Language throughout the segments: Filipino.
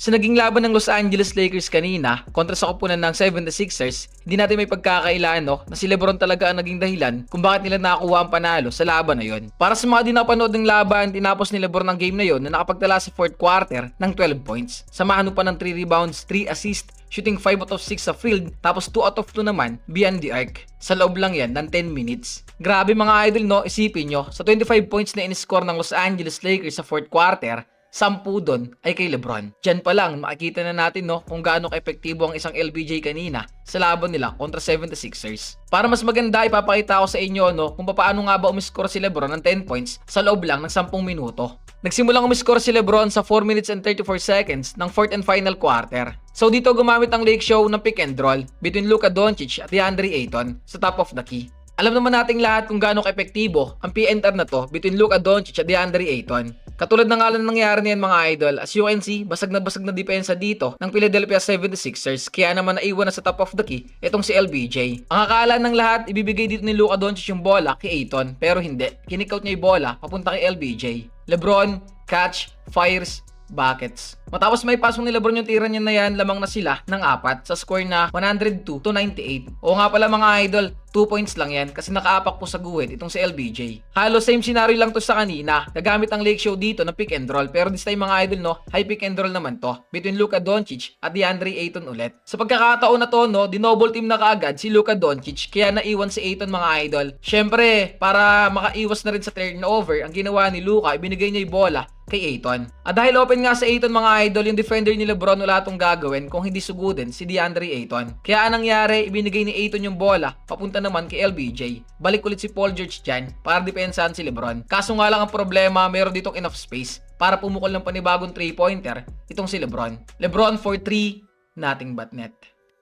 Sa naging laban ng Los Angeles Lakers kanina kontra sa koponan ng 76ers, hindi natin may pagkakailan na si LeBron talaga ang naging dahilan kung bakit nila nakakuha ang panalo sa laban na yon. Para sa mga di nakapanood ng laban, tinapos ni LeBron ang game na yon na nakapagtala sa fourth quarter ng 12 points. Samahan pa ng 3 rebounds, 3 assists, shooting 5 out of 6 sa field, tapos 2 out of 2 naman beyond the arc. Sa loob lang yan ng 10 minutes. Grabe mga idol isipin nyo, sa 25 points na in-score ng Los Angeles Lakers sa fourth quarter, 10 doon ay kay LeBron. Diyan pa lang makikita na natin kung gaano ka-epektibo ang isang LBJ kanina sa laban nila kontra 76ers. Para mas maganda, ipapakita ko sa inyo kung paano nga ba umiscore si LeBron ng 10 points sa loob lang ng 10 minuto. Nagsimulang umiscore si LeBron sa 4 minutes and 34 seconds ng fourth and final quarter. So dito gumamit ang Lake Show ng pick and roll between Luka Doncic at DeAndre Ayton sa top of the key. Alam naman nating lahat kung gaano ka-epektibo ang PNR na to between Luka Doncic at DeAndre Ayton. Katulad ng nga lang nangyari niyan mga idol, as you can see, basag na depensa dito ng Philadelphia 76ers, kaya naman naiwan na sa top of the key itong si LBJ. Ang akala ng lahat, ibibigay dito ni Luka Doncic yung bola kay Ayton, pero hindi. Kinikout niya yung bola papunta kay LBJ. LeBron, catch, fires, buckets. Matapos may pasong ni LeBron yung tira niya na yan, lamang na sila ng 4 sa score na 102-98. O nga pala mga idol, 2 points lang yan kasi nakaapak po sa guhit itong si LBJ. Halos same scenario lang to sa kanina. Gagamit ang Lake Show dito ng pick and roll, pero this time mga idol high pick and roll naman to between Luka Doncic at DeAndre Ayton ulit. Sa pagkakataon na to dinouble team na kaagad si Luka Doncic kaya naiwan si Ayton mga idol. Syempre, para makaiwas na rin sa turnover, ang ginawa ni Luka, ibinigay niya yung bola kay Ayton. At dahil open nga sa Ayton mga idol, yung defender ni LeBron wala itong gagawin kung hindi sugudin si DeAndre Ayton. Kaya anong nangyari, ibinigay ni Ayton yung bola papunta naman kay LBJ. Balik ulit si Paul George dyan para depensahan si LeBron. Kaso nga lang ang problema, meron ditong enough space para pumukol ng panibagong 3-pointer itong si LeBron. LeBron for 3, nothing but net.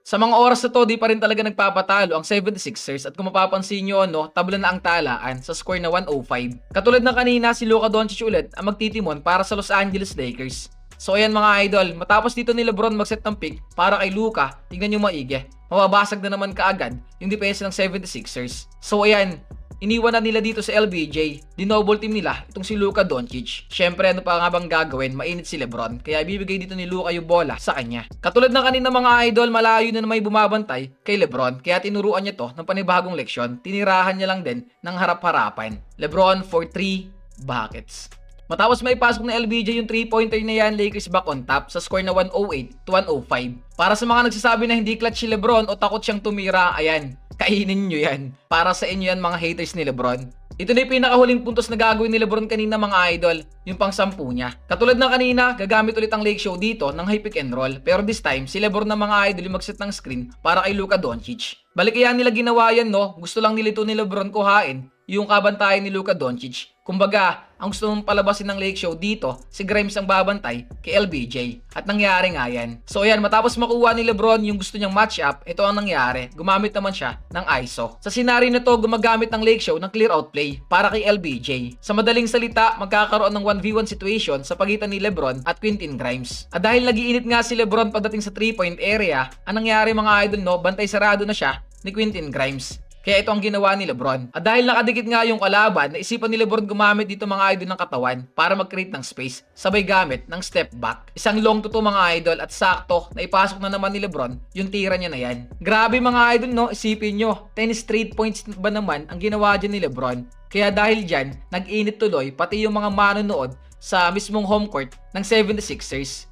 Sa mga oras na to, di pa rin talaga nagpapatalo ang 76ers at kung mapapansin nyo, tabla na ang talaan sa score na 105. Katulad ng kanina, si Luka Doncic ulit ang magtitimon para sa Los Angeles Lakers. So ayan mga idol, matapos dito ni LeBron mag-set ng pick para kay Luka, tingnan nyo maigi. Mababasag na naman kaagad yung depensa ng 76ers. So ayan, iniwan na nila dito sa LBJ, dinoble team nila itong si Luka Doncic. Syempre ano pa nga bang gagawin, mainit si LeBron, kaya ibibigay dito ni Luka yung bola sa kanya. Katulad ng kanina mga idol, malayo na may bumabantay kay LeBron, kaya tinuruan niya to ng panibagong leksyon, tinirahan niya lang din ng harap-harapan. LeBron for 3 buckets. Matapos may pasok ng LBJ yung 3-pointer na yan, Lakers back on top sa score na 108-105. Para sa mga nagsasabi na hindi clutch si LeBron o takot siyang tumira, ayan, kainin nyo yan. Para sa inyo yan mga haters ni LeBron. Ito na yung pinakahuling puntos na gagawin ni LeBron kanina mga idol, yung pang 10 niya. Katulad ng kanina, gagamit ulit ang Lake Show dito ng high pick and roll, pero this time, si LeBron na mga idol yung mag-set ng screen para kay Luka Doncic. Balik kaya nila ginawa yan gusto lang nilito ni LeBron kuhain yung kabantayan ni Luka Doncic. Kumbaga, ang gusto mong palabasin ng Lake Show dito, si Grimes ang babantay kay LBJ. At nangyari nga yan. So ayan, matapos makuha ni LeBron yung gusto niyang matchup, ito ang nangyari. Gumamit naman siya ng ISO. Sa scenario na to, gumagamit ng Lake Show ng clear out play para kay LBJ. Sa madaling salita, magkakaroon ng 1v1 situation sa pagitan ni LeBron at Quentin Grimes. At dahil nagiinit nga si LeBron pagdating sa 3-point area, ang nangyari mga idol bantay sarado na siya ni Quentin Grimes. Kaya ito ang ginawa ni LeBron. At dahil nakadikit nga yung kalaban, naisipan ni LeBron gumamit dito mga idol ng katawan para mag-create ng space, sabay gamit ng step back. Isang long to mga idol at sakto na ipasok na naman ni LeBron yung tira niya na yan. Grabe mga idol isipin nyo, 10 straight points ba naman ang ginawa dyan ni LeBron. Kaya dahil dyan, nag-init tuloy pati yung mga manonood sa mismong home court ng 76ers.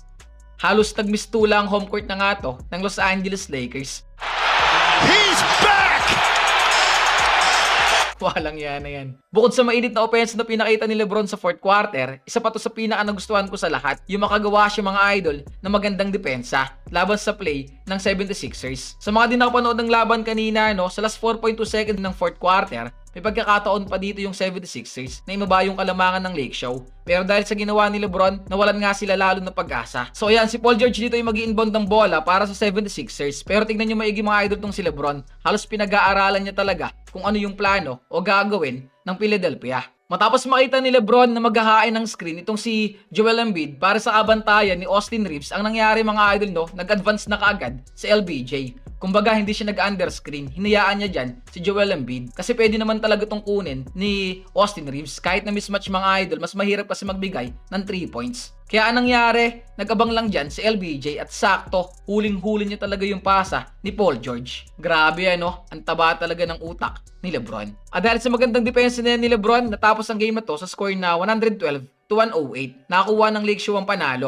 Halos nagmistula ang home court na nga to ng Los Angeles Lakers. He's back! Walang yan na yan. Bukod sa mainit na offense na pinakita ni LeBron sa fourth quarter, isa pa to sa pinaka nagustuhan ko sa lahat, yung makagawa siya mga idol na magandang depensa laban sa play ng 76ers. Sa mga di nakapanood ng laban kanina, sa last 4.2 seconds ng fourth quarter, may pagkakataon pa dito yung 76ers na imaba yung kalamangan ng Lake Show. Pero dahil sa ginawa ni LeBron, nawalan nga sila lalo ng pag-asa. So ayan, si Paul George dito yung mag-i-inbound ng bola para sa 76ers. Pero tingnan nyo maigi mga idol tong si LeBron. Halos pinag-aaralan niya talaga kung ano yung plano o gagawin ng Philadelphia. Matapos makita ni LeBron na maghahain ng screen itong si Joel Embiid para sa kabantayan ni Austin Reeves, ang nangyari mga idol nag-advance na kaagad sa LBJ. Kumbaga hindi siya nag-underscreen, hinayaan niya dyan si Joel Embiid kasi pwede naman talaga tong kunin ni Austin Reeves. Kahit na mismatch mga idol, mas mahirap kasi magbigay ng 3 points. Kaya anong nangyari? Nag-abang lang dyan si LBJ at sakto, huling-huli niya talaga yung pasa ni Paul George. Grabe ang taba talaga ng utak ni LeBron. At dahil sa magandang depensa na ni LeBron, natapos ang game na to sa score na 112-108. Nakakuha ng Lake Show ang panalo.